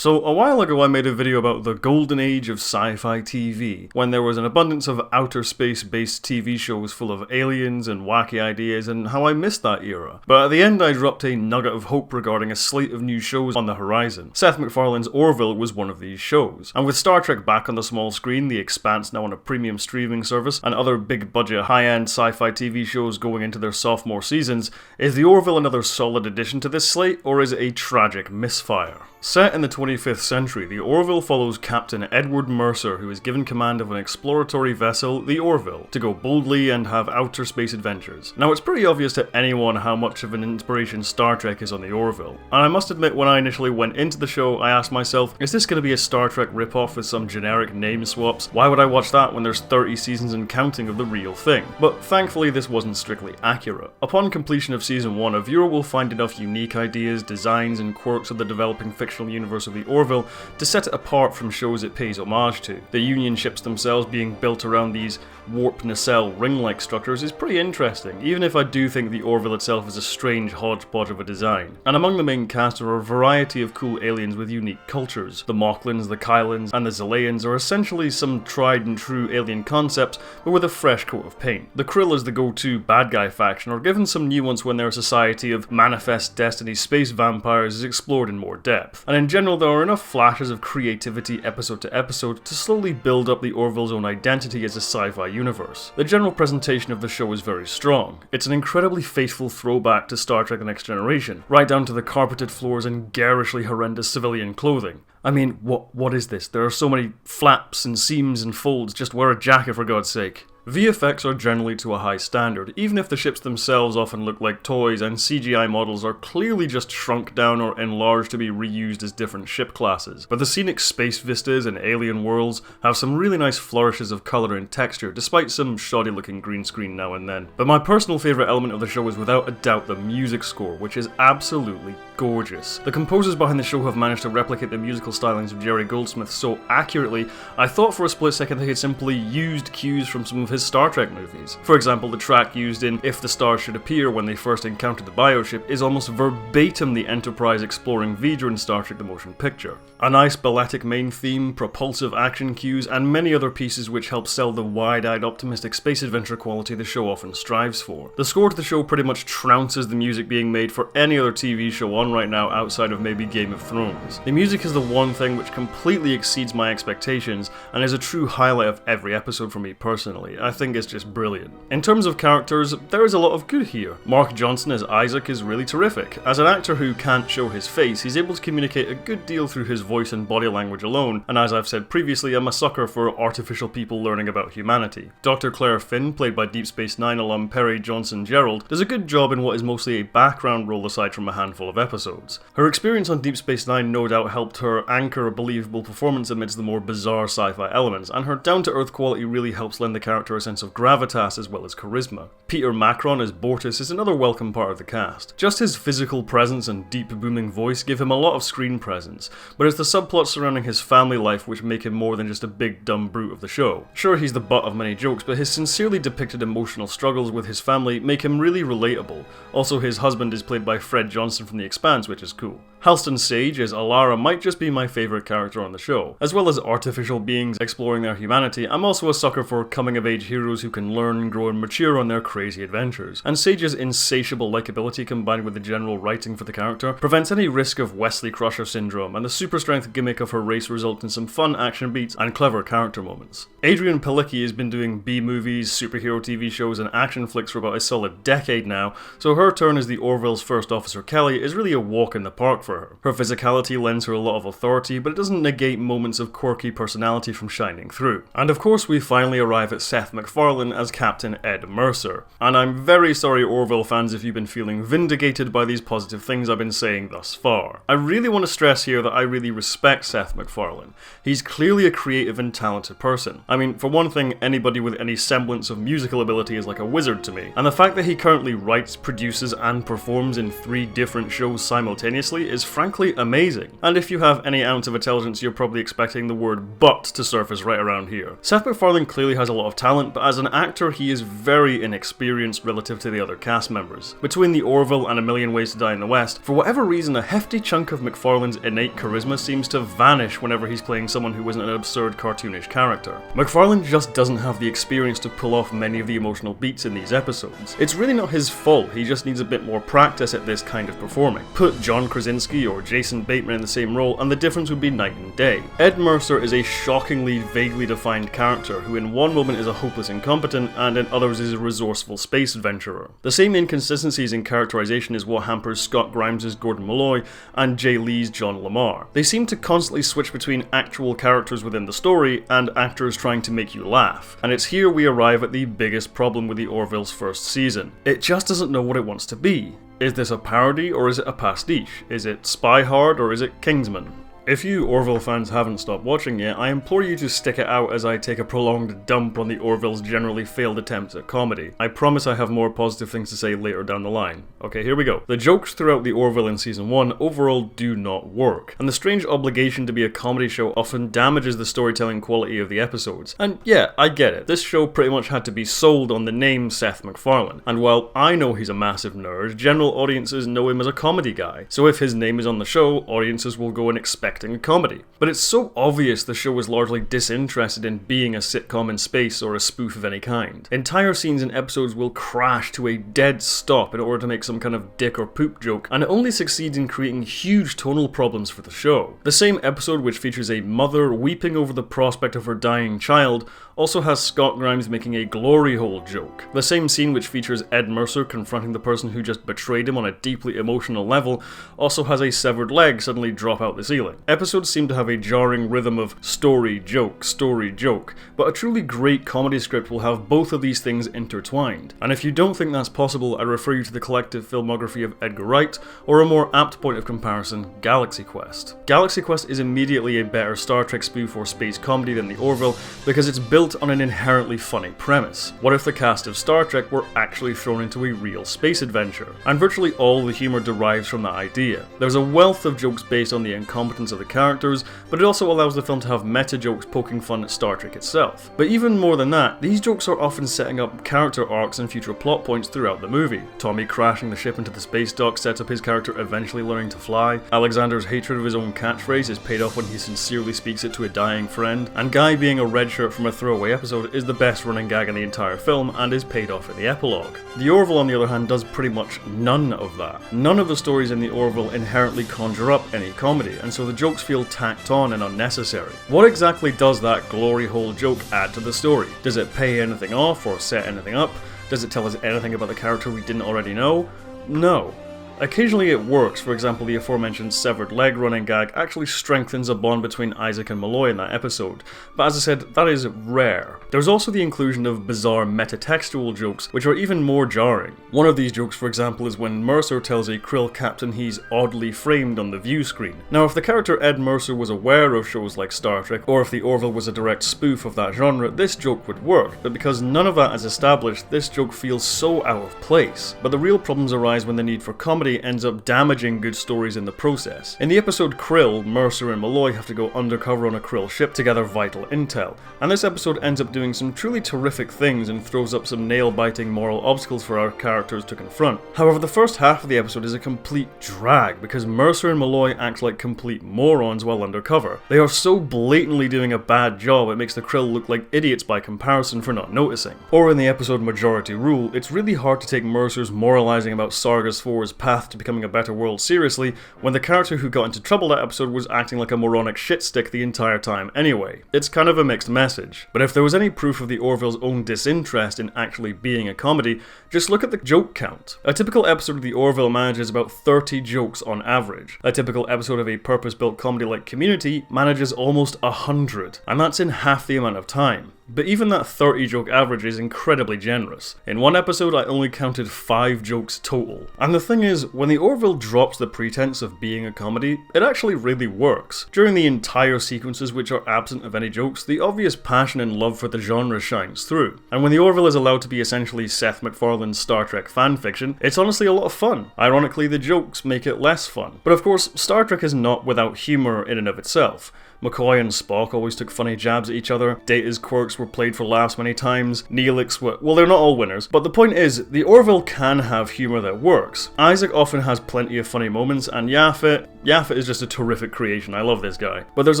So a while ago I made a video about the golden age of sci-fi TV, when there was an abundance of outer space based TV shows full of aliens and wacky ideas, and how I missed that era. But at the end I dropped a nugget of hope regarding a slate of new shows on the horizon. Seth MacFarlane's Orville was one of these shows, and with Star Trek back on the small screen, The Expanse now on a premium streaming service, and other big budget high-end sci-fi TV shows going into their sophomore seasons, is the Orville another solid addition to this slate, or is it a tragic misfire? Set in the 25th century, the Orville follows Captain Edward Mercer, who is given command of an exploratory vessel, the Orville, to go boldly and have outer space adventures. Now it's pretty obvious to anyone how much of an inspiration Star Trek is on the Orville, and I must admit when I initially went into the show I asked myself, is this going to be a Star Trek ripoff with some generic name swaps? Why would I watch that when there's 30 seasons and counting of the real thing? But thankfully this wasn't strictly accurate. Upon completion of season 1, a viewer will find enough unique ideas, designs and quirks of the developing fictional universe of the Orville to set it apart from shows it pays homage to. The Union ships themselves being built around these warp nacelle ring-like structures is pretty interesting, even if I do think the Orville itself is a strange hodgepodge of a design. And among the main cast are a variety of cool aliens with unique cultures. The Moclans, the Kylans, and the Zillayans are essentially some tried and true alien concepts, but with a fresh coat of paint. The Krill as the go-to bad guy faction are given some nuance when their society of manifest destiny space vampires is explored in more depth. And in general there are enough flashes of creativity episode to episode to slowly build up the Orville's own identity as a sci-fi universe. The general presentation of the show is very strong. It's an incredibly faithful throwback to Star Trek The Next Generation, right down to the carpeted floors and garishly horrendous civilian clothing. I mean, what is this? There are so many flaps and seams and folds, just wear a jacket for God's sake. VFX are generally to a high standard, even if the ships themselves often look like toys and CGI models are clearly just shrunk down or enlarged to be reused as different ship classes. But the scenic space vistas and alien worlds have some really nice flourishes of colour and texture, despite some shoddy looking green screen now and then. But my personal favourite element of the show is without a doubt the music score, which is absolutely gorgeous. The composers behind the show have managed to replicate the musical stylings of Jerry Goldsmith so accurately, I thought for a split second they had simply used cues from some of his Star Trek movies. For example, the track used in If the Stars Should Appear when they first encountered the bioship is almost verbatim the Enterprise exploring Vidra in Star Trek the Motion Picture. A nice balletic main theme, propulsive action cues, and many other pieces which help sell the wide-eyed optimistic space adventure quality the show often strives for. The score to the show pretty much trounces the music being made for any other TV show on right now outside of maybe Game of Thrones. The music is the one thing which completely exceeds my expectations and is a true highlight of every episode for me personally. I think it's just brilliant. In terms of characters, there is a lot of good here. Mark Johnson as Isaac is really terrific. As an actor who can't show his face, he's able to communicate a good deal through his voice and body language alone, and as I've said previously, I'm a sucker for artificial people learning about humanity. Dr. Claire Finn, played by Deep Space Nine alum Perry Johnson-Gerald, does a good job in what is mostly a background role aside from a handful of episodes. Her experience on Deep Space Nine no doubt helped her anchor a believable performance amidst the more bizarre sci-fi elements, and her down-to-earth quality really helps lend the character a sense of gravitas as well as charisma. Peter Macron as Bortus is another welcome part of the cast. Just his physical presence and deep booming voice give him a lot of screen presence, but it's the subplots surrounding his family life which make him more than just a big dumb brute of the show. Sure, he's the butt of many jokes, but his sincerely depicted emotional struggles with his family make him really relatable. Also, his husband is played by Fred Johnson from The Expanse, which is cool. Halston Sage as Alara might just be my favourite character on the show. As well as artificial beings exploring their humanity, I'm also a sucker for coming-of-age heroes who can learn, grow and mature on their crazy adventures. And Sage's insatiable likability combined with the general writing for the character prevents any risk of Wesley Crusher syndrome, and the super strength gimmick of her race results in some fun action beats and clever character moments. Adrian Palicki has been doing B-movies, superhero TV shows and action flicks for about a solid decade now, so her turn as the Orville's first officer Kelly is really a walk in the park for her. Her physicality lends her a lot of authority, but it doesn't negate moments of quirky personality from shining through. And of course we finally arrive at Seth MacFarlane as Captain Ed Mercer. And I'm very sorry Orville fans if you've been feeling vindicated by these positive things I've been saying thus far. I really want to stress here that I really respect Seth MacFarlane. He's clearly a creative and talented person. I mean, for one thing, anybody with any semblance of musical ability is like a wizard to me. And the fact that he currently writes, produces and performs in 3 different shows simultaneously is is frankly amazing. And if you have any ounce of intelligence, you're probably expecting the word "but" to surface right around here. Seth MacFarlane clearly has a lot of talent, but as an actor he is very inexperienced relative to the other cast members. Between the Orville and A Million Ways to Die in the West, for whatever reason a hefty chunk of MacFarlane's innate charisma seems to vanish whenever he's playing someone who isn't an absurd cartoonish character. MacFarlane just doesn't have the experience to pull off many of the emotional beats in these episodes. It's really not his fault, he just needs a bit more practice at this kind of performing. Put John Krasinski or Jason Bateman in the same role and the difference would be night and day. Ed Mercer is a shockingly vaguely defined character who in one moment is a hopeless incompetent and in others is a resourceful space adventurer. The same inconsistencies in characterization is what hampers Scott Grimes' Gordon Malloy and Jay Lee's John Lamar. They seem to constantly switch between actual characters within the story and actors trying to make you laugh. And it's here we arrive at the biggest problem with the Orville's first season. It just doesn't know what it wants to be. Is this a parody or is it a pastiche? Is it Spy Hard or is it Kingsman? If you Orville fans haven't stopped watching yet, I implore you to stick it out as I take a prolonged dump on the Orville's generally failed attempts at comedy. I promise I have more positive things to say later down the line. Okay, here we go. The jokes throughout the Orville in season 1 overall do not work, and the strange obligation to be a comedy show often damages the storytelling quality of the episodes. And yeah, I get it, this show pretty much had to be sold on the name Seth MacFarlane, and while I know he's a massive nerd, general audiences know him as a comedy guy, so if his name is on the show, audiences will go and expect a comedy. But it's so obvious the show is largely disinterested in being a sitcom in space or a spoof of any kind. Entire scenes and episodes will crash to a dead stop in order to make some kind of dick or poop joke, and it only succeeds in creating huge tonal problems for the show. The same episode, which features a mother weeping over the prospect of her dying child, also has Scott Grimes making a glory hole joke. The same scene, which features Ed Mercer confronting the person who just betrayed him on a deeply emotional level, also has a severed leg suddenly drop out the ceiling. Episodes seem to have a jarring rhythm of story, joke, but a truly great comedy script will have both of these things intertwined. And if you don't think that's possible, I refer you to the collective filmography of Edgar Wright, or a more apt point of comparison, Galaxy Quest. Galaxy Quest is immediately a better Star Trek spoof or space comedy than the Orville because it's built on an inherently funny premise. What if the cast of Star Trek were actually thrown into a real space adventure? And virtually all the humour derives from that idea. There's a wealth of jokes based on the incompetence of the characters, but it also allows the film to have meta jokes poking fun at Star Trek itself. But even more than that, these jokes are often setting up character arcs and future plot points throughout the movie. Tommy crashing the ship into the space dock sets up his character eventually learning to fly, Alexander's hatred of his own catchphrase is paid off when he sincerely speaks it to a dying friend, and Guy being a red shirt from a throwaway episode is the best running gag in the entire film and is paid off in the epilogue. The Orville, on the other hand, does pretty much none of that. None of the stories in the Orville inherently conjure up any comedy, and so the jokes feel tacked on and unnecessary. What exactly does that glory hole joke add to the story? Does it pay anything off or set anything up? Does it tell us anything about the character we didn't already know? No. Occasionally it works, for example the aforementioned severed leg running gag actually strengthens a bond between Isaac and Malloy in that episode, but as I said, that is rare. There's also the inclusion of bizarre metatextual jokes, which are even more jarring. One of these jokes, for example, is when Mercer tells a Krill captain he's oddly framed on the view screen. Now if the character Ed Mercer was aware of shows like Star Trek, or if the Orville was a direct spoof of that genre, this joke would work, but because none of that is established, this joke feels so out of place. But the real problems arise when the need for comedy ends up damaging good stories in the process. In the episode Krill, Mercer and Malloy have to go undercover on a Krill ship to gather vital intel, and this episode ends up doing some truly terrific things and throws up some nail-biting moral obstacles for our characters to confront. However, the first half of the episode is a complete drag because Mercer and Malloy act like complete morons while undercover. They are so blatantly doing a bad job it makes the Krill look like idiots by comparison for not noticing. Or in the episode Majority Rule, it's really hard to take Mercer's moralizing about Sargas 4's path to becoming a better world seriously when the character who got into trouble that episode was acting like a moronic shitstick the entire time anyway. It's kind of a mixed message. But if there was any proof of the Orville's own disinterest in actually being a comedy, just look at the joke count. A typical episode of the Orville manages about 30 jokes on average. A typical episode of a purpose-built comedy like Community manages almost 100, and that's in half the amount of time. But even that 30 joke average is incredibly generous. In one episode I only counted 5 jokes total. And the thing is, when the Orville drops the pretense of being a comedy, it actually really works. During the entire sequences which are absent of any jokes, the obvious passion and love for the genre shines through. And when the Orville is allowed to be essentially Seth MacFarlane's Star Trek fanfiction, it's honestly a lot of fun. Ironically, the jokes make it less fun. But of course, Star Trek is not without humour in and of itself. McCoy and Spock always took funny jabs at each other, Data's quirks were played for laughs many times, Neelix were— well, they're not all winners, but the point is, the Orville can have humour that works. Isaac often has plenty of funny moments, and Yaphet is just a terrific creation, I love this guy. But there's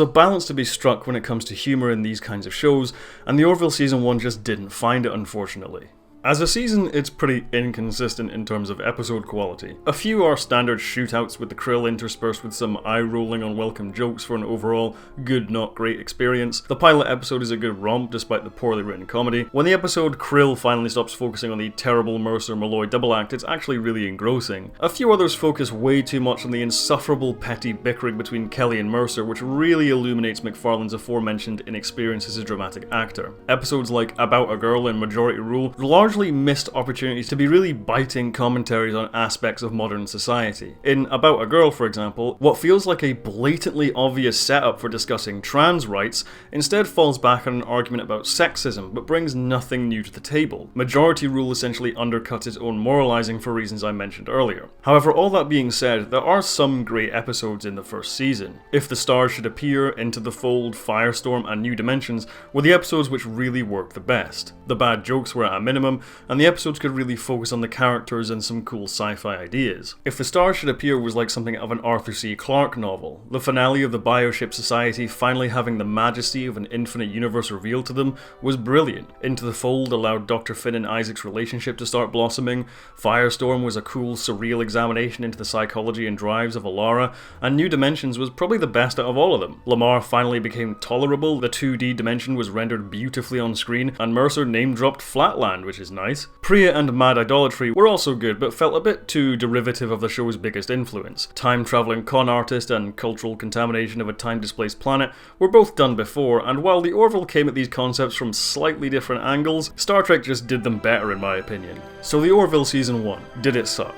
a balance to be struck when it comes to humour in these kinds of shows, and the Orville Season 1 just didn't find it, unfortunately. As a season, it's pretty inconsistent in terms of episode quality. A few are standard shootouts with the Krill interspersed with some eye-rolling unwelcome jokes for an overall good not great experience. The pilot episode is a good romp despite the poorly written comedy. When the episode Krill finally stops focusing on the terrible Mercer-Malloy double act, it's actually really engrossing. A few others focus way too much on the insufferable petty bickering between Kelly and Mercer, which really illuminates MacFarlane's aforementioned inexperience as a dramatic actor. Episodes like About a Girl and Majority Rule largely missed opportunities to be really biting commentaries on aspects of modern society. In About a Girl, for example, what feels like a blatantly obvious setup for discussing trans rights instead falls back on an argument about sexism, but brings nothing new to the table. Majority Rule essentially undercuts its own moralizing for reasons I mentioned earlier. However, all that being said, there are some great episodes in the first season. If the Stars Should Appear, Into the Fold, Firestorm, and New Dimensions were the episodes which really worked the best. The bad jokes were at a minimum, and the episodes could really focus on the characters and some cool sci-fi ideas. If The Stars Should Appear was like something of an Arthur C. Clarke novel, the finale of the Bioship Society finally having the majesty of an infinite universe revealed to them was brilliant. Into the Fold allowed Dr. Finn and Isaac's relationship to start blossoming, Firestorm was a cool, surreal examination into the psychology and drives of Alara, and New Dimensions was probably the best out of all of them. Lamar finally became tolerable, the 2D dimension was rendered beautifully on screen, and Mercer name-dropped Flatland, which is nice. Priya and Mad Idolatry were also good, but felt a bit too derivative of the show's biggest influence. Time-traveling con artist and cultural contamination of a time-displaced planet were both done before, and while the Orville came at these concepts from slightly different angles, Star Trek just did them better in my opinion. So the Orville Season 1, did it suck?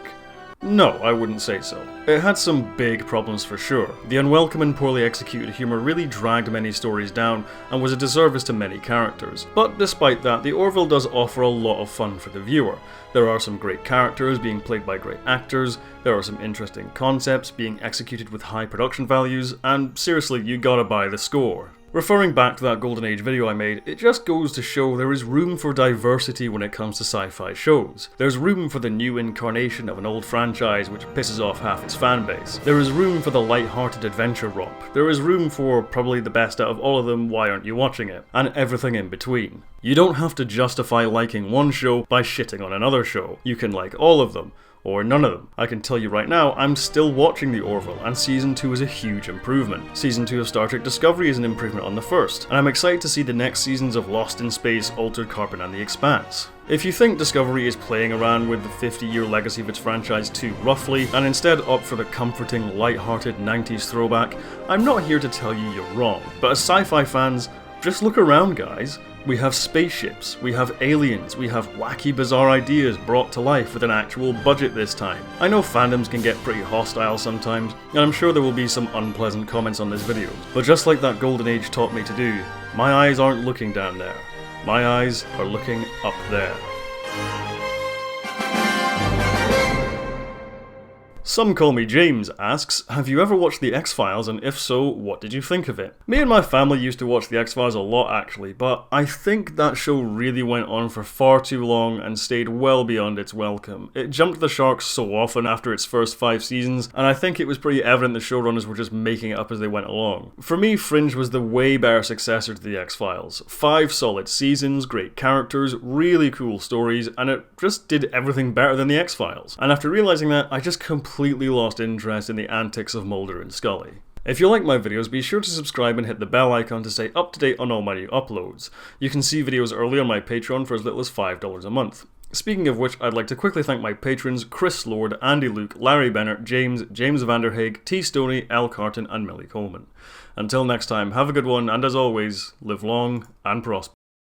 No, I wouldn't say so. It had some big problems for sure. The unwelcome and poorly executed humour really dragged many stories down and was a disservice to many characters. But despite that, the Orville does offer a lot of fun for the viewer. There are some great characters being played by great actors, there are some interesting concepts being executed with high production values, and seriously, you gotta buy the score. Referring back to that Golden Age video I made, it just goes to show there is room for diversity when it comes to sci-fi shows. There's room for the new incarnation of an old franchise which pisses off half its fanbase. There is room for the light-hearted adventure romp. There is room for probably the best out of all of them, why aren't you watching it? And everything in between. You don't have to justify liking one show by shitting on another show. You can like all of them. Or none of them. I can tell you right now, I'm still watching The Orville, and Season 2 is a huge improvement. Season 2 of Star Trek Discovery is an improvement on the first, and I'm excited to see the next seasons of Lost in Space, Altered Carbon, and The Expanse. If you think Discovery is playing around with the 50-year legacy of its franchise too roughly, and instead opt for the comforting, light-hearted 90s throwback, I'm not here to tell you you're wrong. But as sci-fi fans, just look around, guys. We have spaceships, we have aliens, we have wacky bizarre ideas brought to life with an actual budget this time. I know fandoms can get pretty hostile sometimes, and I'm sure there will be some unpleasant comments on this video, but just like that Golden Age taught me to do, my eyes aren't looking down there. My eyes are looking up there. Some Call Me James asks, have you ever watched The X-Files, and if so, what did you think of it? Me and my family used to watch The X-Files a lot actually, but I think that show really went on for far too long and stayed well beyond its welcome. It jumped the shark so often after its first 5 seasons, and I think it was pretty evident the showrunners were just making it up as they went along. For me, Fringe was the way better successor to The X-Files. 5 solid seasons, great characters, really cool stories, and it just did everything better than The X-Files. And after realizing that, I just completely lost interest in the antics of Mulder and Scully. If you like my videos, be sure to subscribe and hit the bell icon to stay up to date on all my new uploads. You can see videos early on my Patreon for as little as $5 a month. Speaking of which, I'd like to quickly thank my patrons Chris Lord, Andy Luke, Larry Bennett, James Vanderhaeg, T. Stoney, Al Carton, and Millie Coleman. Until next time, have a good one, and as always, live long and prosper.